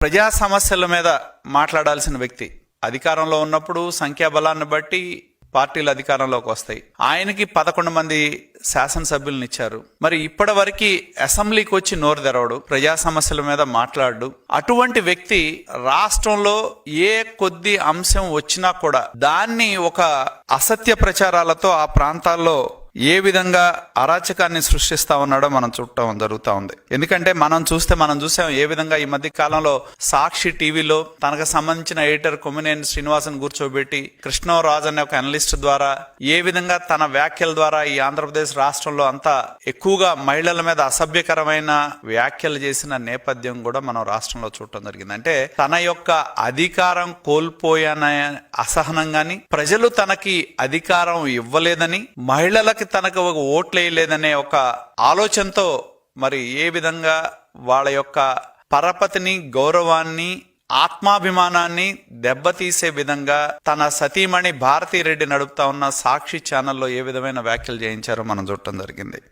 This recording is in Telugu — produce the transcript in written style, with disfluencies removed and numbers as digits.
ప్రజా సమస్యల మీద మాట్లాడాల్సిన వ్యక్తి. అధికారంలో ఉన్నప్పుడు సంఖ్యాబలాన్ని బట్టి పార్టీలు అధికారంలోకి వస్తాయి. ఆయనకి 11 మంది శాసనసభ్యులను ఇచ్చారు. మరి ఇప్పటి వరకు అసెంబ్లీకి వచ్చి నోరు తెరవడు, ప్రజా సమస్యల మీద మాట్లాడు. అటువంటి వ్యక్తి రాష్ట్రంలో ఏ కొద్ది అంశం వచ్చినా కూడా దాన్ని ఒక అసత్య ప్రచారాలతో ఆ ప్రాంతాల్లో ఏ విధంగా అరాచకాన్ని సృష్టిస్తా ఉన్నాడో మనం చూడటం జరుగుతూ ఉంది. ఎందుకంటే మనం చూసాం ఏ విధంగా ఈ మధ్య కాలంలో సాక్షి టీవీలో తనకు సంబంధించిన ఎడిటర్ కొమ్మినేని శ్రీనివాసన్ కూర్చోబెట్టి కృష్ణరాజు అనే ఒక అనలిస్ట్ ద్వారా ఏ విధంగా తన వ్యాఖ్యల ద్వారా ఈ ఆంధ్రప్రదేశ్ రాష్ట్రంలో అంతా ఎక్కువగా మహిళల మీద అసభ్యకరమైన వ్యాఖ్యలు చేసిన నేపథ్యం కూడా మనం రాష్ట్రంలో చూడటం జరిగింది. అంటే తన యొక్క అధికారం కోల్పోయాన అసహనం గాని, ప్రజలు తనకి అధికారం ఇవ్వలేదని, మహిళలకు తనకు ఒక ఓట్లేయలేదనే ఒక ఆలోచనతో మరి ఏ విధంగా వాళ్ళ యొక్క పరపతిని, గౌరవాన్ని, ఆత్మాభిమానాన్ని దెబ్బతీసే విధంగా తన సతీమణి భారతీ రెడ్డి నడుపుతా ఉన్న సాక్షి ఛానల్లో ఏ విధమైన వ్యాఖ్యలు చేయించారో మనం చూడటం జరిగింది.